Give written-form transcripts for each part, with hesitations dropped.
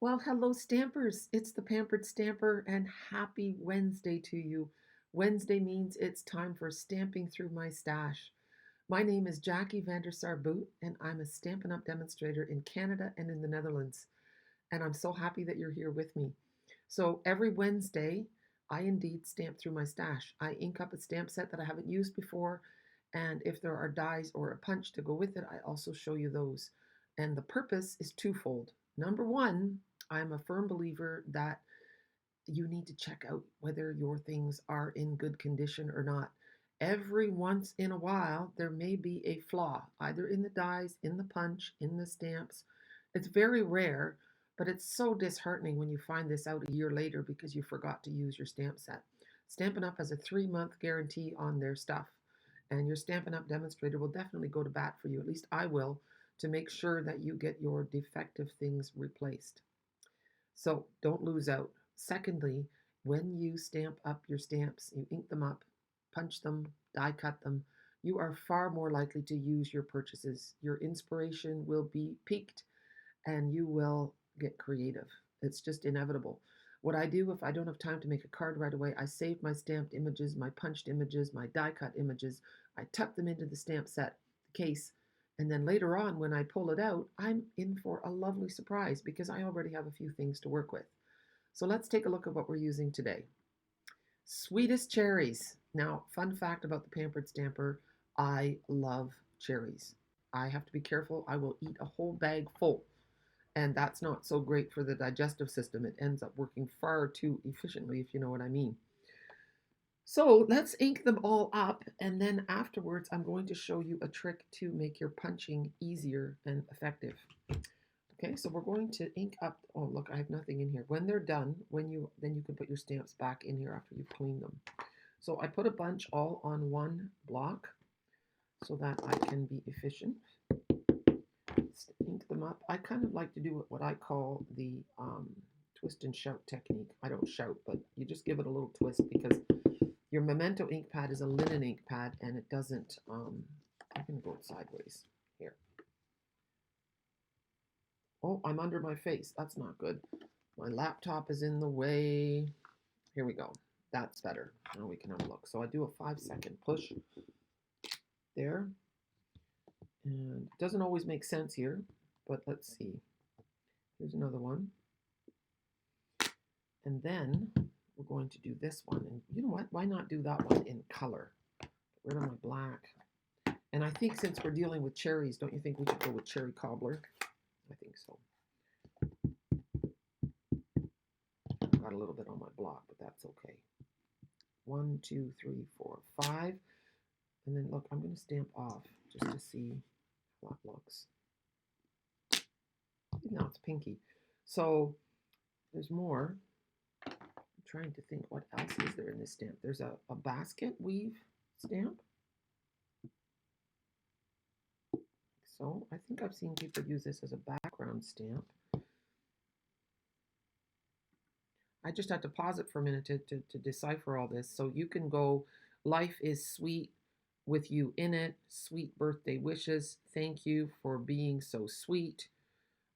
Well, hello, Stampers. It's the Pampered Stamper, and happy Wednesday to you. Wednesday means it's time for stamping through my stash. My name is Jackie Vandersar Boot, and I'm a Stampin' Up! Demonstrator in Canada and in the Netherlands. And I'm so happy that you're here with me. So every Wednesday, I indeed stamp through my stash. I ink up a stamp set that I haven't used before, and if there are dies or a punch to go with it, I also show you those. And the purpose is twofold. Number one, I'm a firm believer that you need to check out whether your things are in good condition or not. Every once in a while, there may be a flaw, either in the dies, in the punch, in the stamps. It's very rare, but it's so disheartening when you find this out a year later because you forgot to use your stamp set. Stampin' Up! Has a 3-month guarantee on their stuff, and your Stampin' Up! Demonstrator will definitely go to bat for you, at least I will, to make sure that you get your defective things replaced. So don't lose out. Secondly, when you stamp up your stamps, you ink them up, punch them, die cut them, you are far more likely to use your purchases. Your inspiration will be piqued and you will get creative. It's just inevitable. What I do if I don't have time to make a card right away, I save my stamped images, my punched images, my die cut images. I tuck them into the stamp set case, and then later on, when I pull it out, I'm in for a lovely surprise because I already have a few things to work with. So let's take a look at what we're using today. Sweetest cherries. Now, fun fact about the Pampered Stamper, I love cherries. I have to be careful. I will eat a whole bag full, and that's not so great for the digestive system. It ends up working far too efficiently, if you know what I mean. So let's ink them all up, and then afterwards I'm going to show you a trick to make your punching easier and effective. Okay, so we're going to ink up, oh look, I have nothing in here. When they're done, then you can put your stamps back in here after you've cleaned them. So I put a bunch all on one block so that I can be efficient. Ink them up. I kind of like to do what I call the twist and shout technique. I don't shout, but you just give it a little twist because your Memento ink pad is a linen ink pad and it doesn't, I'm going to go sideways here. Oh, I'm under my face. That's not good. My laptop is in the way. Here we go. That's better. Now we can have a look. So I do a 5-second push there. And it doesn't always make sense here, but let's see. Here's another one. And then we're going to do this one. And you know what? Why not do that one in color? Get rid of my black. And I think since we're dealing with cherries, don't you think we should go with cherry cobbler? I think so. Got a little bit on my block, but that's okay. 1, 2, 3, 4, 5. And then look, I'm going to stamp off just to see how that looks. Now it's pinky. So there's more. I'm trying to think what else is there in this stamp. There's a basket weave stamp. So I think I've seen people use this as a background stamp. I just had to pause it for a minute to decipher all this. So you can go, life is sweet with you in it, sweet birthday wishes, thank you for being so sweet,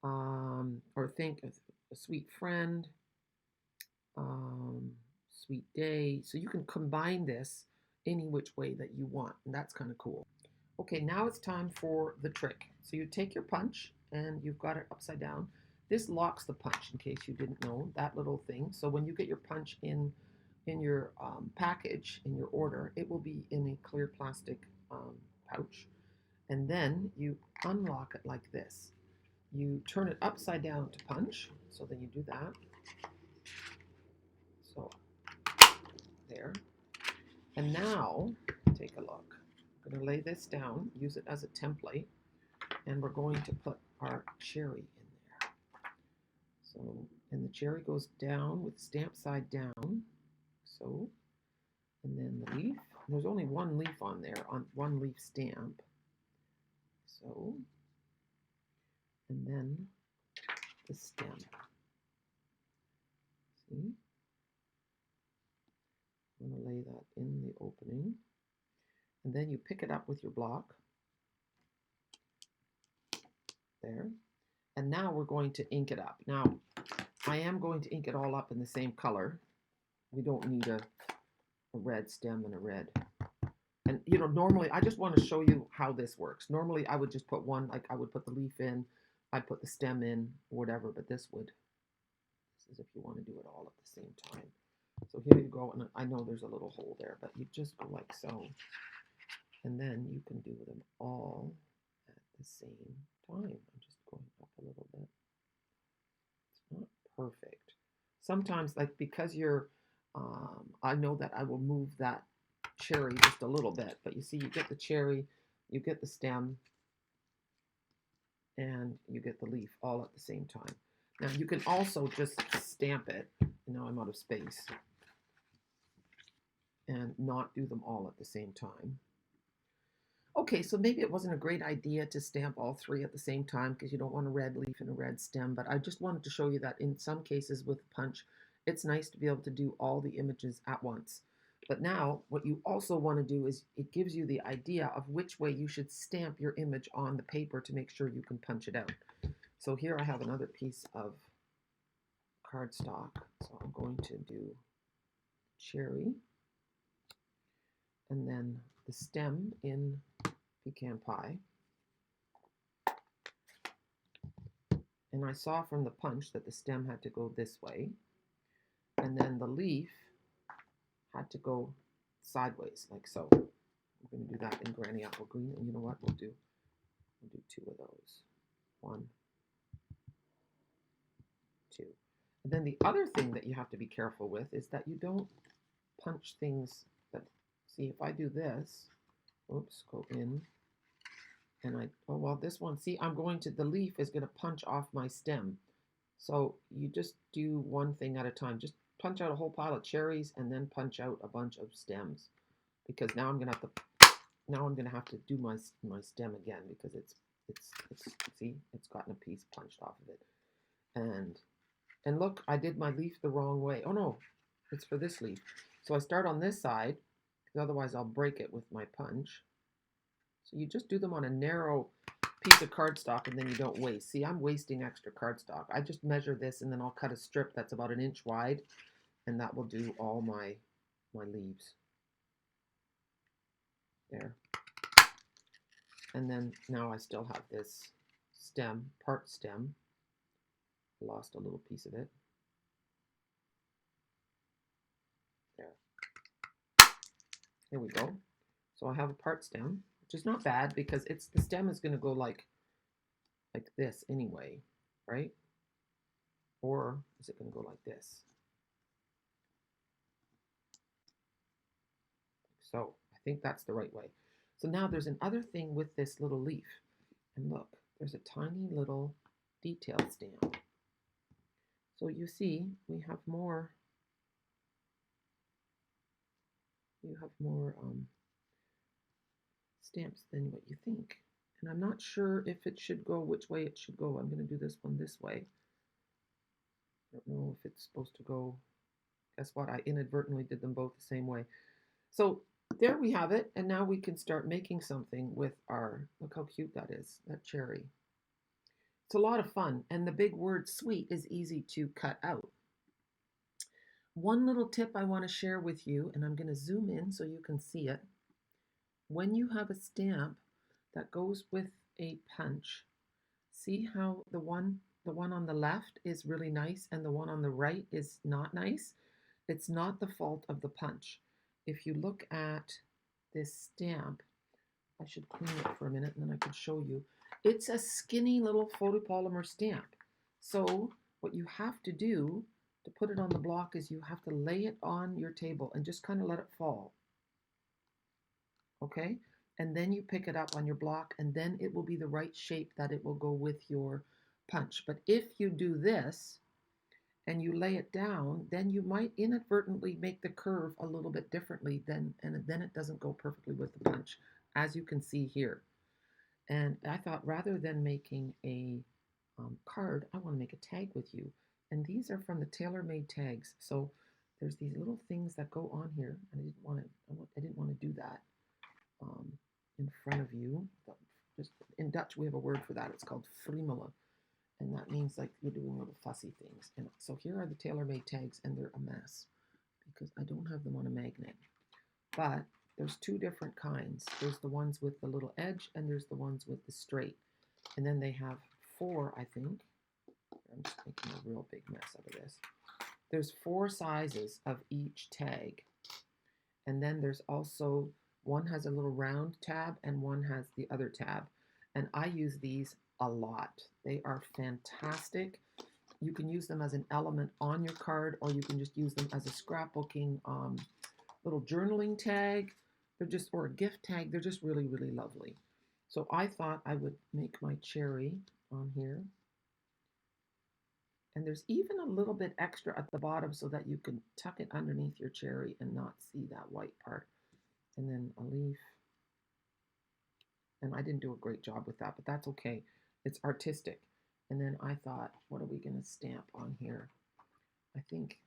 or thank a sweet friend, sweet day. So you can combine this any which way that you want, and that's kind of cool. Okay, now it's time for the trick. So you take your punch and you've got it upside down. This locks the punch, in case you didn't know, that little thing. So when you get your punch in your package, in your order, it will be in a clear plastic pouch. And then you unlock it like this. You turn it upside down to punch. So then you do that. So there. And now, take a look. I'm going to lay this down, use it as a template, and we're going to put our cherry in there. So, and the cherry goes down with stamp side down. So, and then the leaf. There's only one leaf on there, on one leaf stamp. So, and then the stem. See? I'm going to lay that in the opening. And then you pick it up with your block. There. And now we're going to ink it up. Now, I am going to ink it all up in the same color. We don't need a red stem and a red. And, you know, normally, I just want to show you how this works. Normally, I would just put one, like I would put the leaf in, I'd put the stem in, whatever, but this is if you want to do it all at the same time. So here you go, and I know there's a little hole there, but you just go like so. And then you can do them all at the same time. I'm just going up a little bit. It's not perfect. Sometimes, like, because you're, I know that I will move that cherry just a little bit, but you see, you get the cherry, you get the stem, and you get the leaf all at the same time. Now, you can also just stamp it. Now I'm out of space. And not do them all at the same time. Okay, so maybe it wasn't a great idea to stamp all three at the same time because you don't want a red leaf and a red stem, but I just wanted to show you that in some cases with punch, it's nice to be able to do all the images at once. But now, what you also want to do is it gives you the idea of which way you should stamp your image on the paper to make sure you can punch it out. So here I have another piece of cardstock. So I'm going to do cherry, and then the stem in pecan pie. And I saw from the punch that the stem had to go this way, and then the leaf had to go sideways, like so. We're going to do that in Granny Apple Green, and you know what? We'll do two of those. 1, 2. And then the other thing that you have to be careful with is that you don't punch things that, see, if I do this, oops, go in, and oh, well, this one, see, the leaf is going to punch off my stem. So you just do one thing at a time. Just punch out a whole pile of cherries and then punch out a bunch of stems, because now I'm going to have to do my stem again, because it's see, it's gotten a piece punched off of it. And look, I did my leaf the wrong way. Oh no, it's for this leaf. So I start on this side, because otherwise I'll break it with my punch. So you just do them on a narrow piece of cardstock, and then you don't waste. See, I'm wasting extra cardstock. I just measure this, and then I'll cut a strip that's about 1 inch wide, and that will do all my leaves. There. And then now I still have this stem, part stem. I lost a little piece of it. There. Here we go. So I have a part stem, which is not bad because the stem is going to go like this anyway, right? Or is it going to go like this? So I think that's the right way. So now there's another thing with this little leaf. And look, there's a tiny little detail stamp. So you see, we have more, stamps than what you think. And I'm not sure if it should go, which way it should go. I'm going to do this one this way. I don't know if it's supposed to go. Guess what? I inadvertently did them both the same way. So there we have it. And now we can start making something with look how cute that is, that cherry. It's a lot of fun. And the big word sweet is easy to cut out. One little tip I want to share with you, and I'm going to zoom in so you can see it. When you have a stamp that goes with a punch, see how the one on the left is really nice and the one on the right is not nice? It's not the fault of the punch. If you look at this stamp, I should clean it for a minute and then I can show you. It's a skinny little photopolymer stamp. So what you have to do to put it on the block is you have to lay it on your table and just kind of let it fall. Okay? And then you pick it up on your block, and then it will be the right shape that it will go with your punch. But if you do this and you lay it down, then you might inadvertently make the curve a little bit differently, and then it doesn't go perfectly with the punch, as you can see here. And I thought, rather than making a card, I want to make a tag with you. And these are from the tailor-made tags. So there's these little things that go on here, and I didn't want to do that in front of you. Just in Dutch, we have a word for that. It's called friemelen. And that means like you're doing little fussy things. And so here are the tailor-made tags, and they're a mess because I don't have them on a magnet. But there's two different kinds. There's the ones with the little edge, and there's the ones with the straight. And then they have four, I think. I'm just making a real big mess out of this. There's four sizes of each tag. And then there's also, one has a little round tab and one has the other tab. And I use these a lot. They are fantastic. You can use them as an element on your card, or you can just use them as a scrapbooking little journaling tag. They're just, or a gift tag. They're just really, really lovely. So I thought I would make my cherry on here. And there's even a little bit extra at the bottom so that you can tuck it underneath your cherry and not see that white part. And then a leaf. And I didn't do a great job with that, but that's okay. It's artistic. And then I thought, what are we going to stamp on here? I think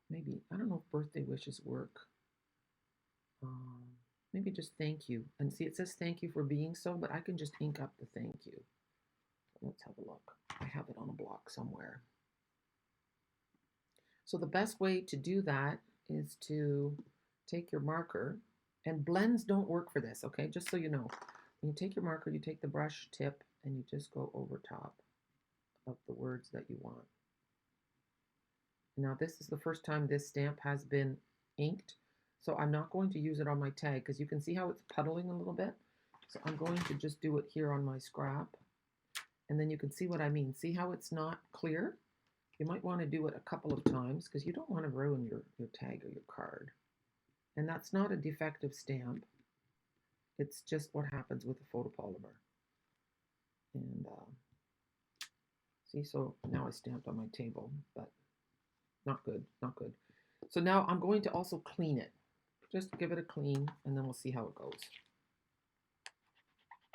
maybe, I don't know if birthday wishes work. Maybe just thank you. And see, it says thank you for being so, but I can just ink up the thank you. Let's have a look. I have it on a block somewhere. So the best way to do that is to take your marker, and blends don't work for this, okay? Just so you know. When you take your marker, you take the brush tip, and you just go over top of the words that you want. Now this is the first time this stamp has been inked, so I'm not going to use it on my tag because you can see how it's puddling a little bit. So I'm going to just do it here on my scrap, and then you can see what I mean. See how it's not clear? You might want to do it a couple of times because you don't want to ruin your tag or your card. And that's not a defective stamp. It's just what happens with the photopolymer. And see, so now I stamped on my table, but not good, not good. So now I'm going to also clean it. Just give it a clean, and then we'll see how it goes.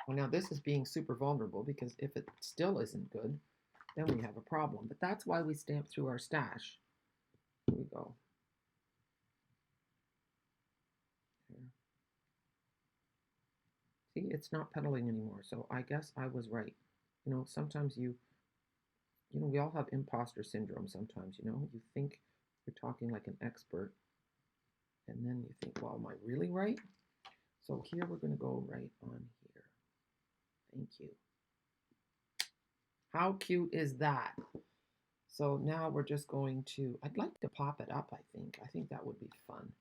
Well, now this is being super vulnerable because if it still isn't good, then we have a problem. But that's why we stamp through our stash. Here we go. Here. See, it's not pedaling anymore, so I guess I was right. You know, sometimes we all have imposter syndrome sometimes, you know. You think you're talking like an expert, and then you think, well, am I really right? So here we're going to go right on here. Thank you. How cute is that? So now we're just going to, I'd like to pop it up, I think. I think that would be fun.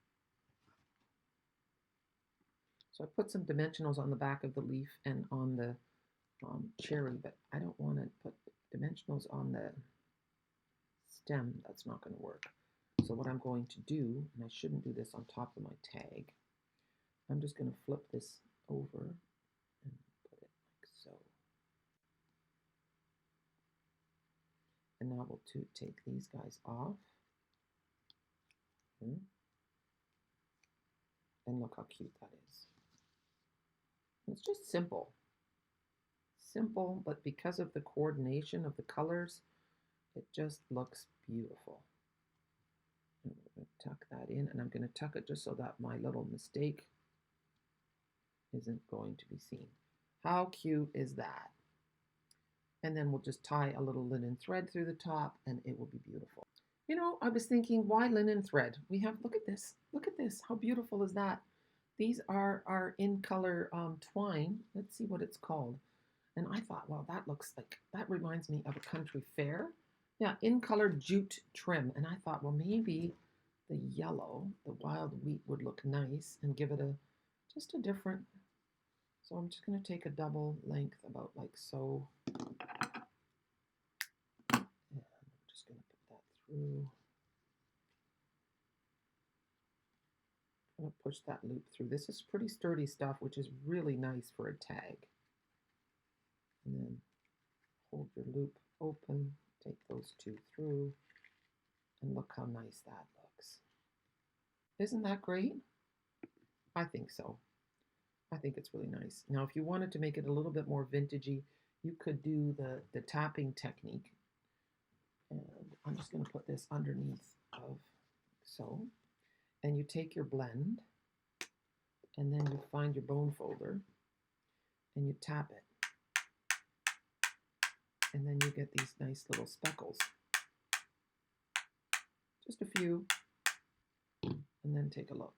So I put some dimensionals on the back of the leaf and on the cherry, but I don't want to put dimensionals on the stem. That's not going to work. So what I'm going to do, and I shouldn't do this on top of my tag, I'm just going to flip this over and put it like so. And now we'll take these guys off. And look how cute that is. It's just simple. Simple, but because of the coordination of the colors, it just looks beautiful. I'm going to tuck that in, and I'm going to tuck it just so that my little mistake isn't going to be seen. How cute is that? And then we'll just tie a little linen thread through the top, and it will be beautiful. You know, I was thinking, why linen thread? We have, look at this. Look at this. How beautiful is that? These are our in color twine. Let's see what it's called. And I thought, well, that looks like, that reminds me of a country fair. Yeah, in color jute trim. And I thought, well, maybe the yellow, the wild wheat would look nice and give it just a different. So I'm just going to take a double length about like so. And I'm just going to put that through. I'm going to push that loop through. This is pretty sturdy stuff, which is really nice for a tag. And then hold your loop open, take those two through, and look how nice that looks. Isn't that great? I think so. I think it's really nice. Now, if you wanted to make it a little bit more vintagey, you could do the tapping technique. And I'm just going to put this underneath of so. And you take your blend, and then you find your bone folder, and you tap it. And then you get these nice little speckles. Just a few. And then take a look.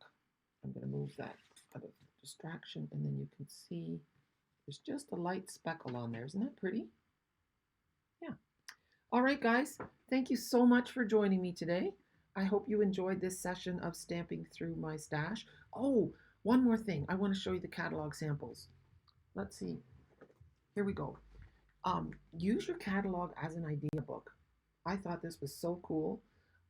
I'm going to move that out of distraction, and then you can see there's just a light speckle on there. Isn't that pretty? Yeah. All right, guys. Thank you so much for joining me today. I hope you enjoyed this session of stamping through my stash. Oh, one more thing. I want to show you the catalog samples. Let's see. Here we go. Use your catalog as an idea book. I thought this was so cool.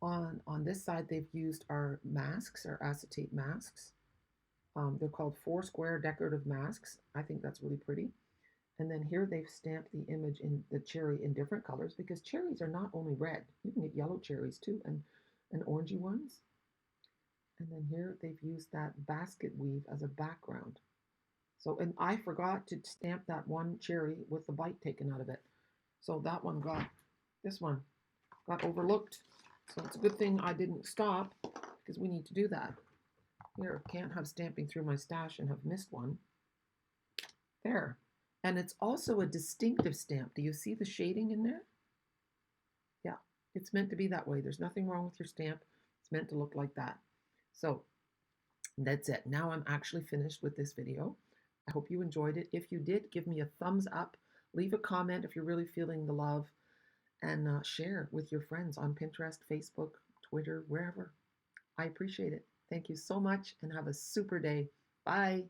On this side, they've used our masks, our acetate masks. They're called 4 square decorative masks. I think that's really pretty. And then here they've stamped the image in the cherry in different colors, because cherries are not only red. You can get yellow cherries too, and orangey ones. And then here they've used that basket weave as a background. So, and I forgot to stamp that one cherry with the bite taken out of it. So this one got overlooked. So it's a good thing I didn't stop, because we need to do that. Here, can't have stamping through my stash and have missed one. There. And it's also a distinctive stamp. Do you see the shading in there? Yeah, it's meant to be that way. There's nothing wrong with your stamp. It's meant to look like that. So that's it. Now I'm actually finished with this video. I hope you enjoyed it. If you did, give me a thumbs up. Leave a comment if you're really feeling the love. And share with your friends on Pinterest, Facebook, Twitter, wherever. I appreciate it. Thank you so much, and have a super day. Bye.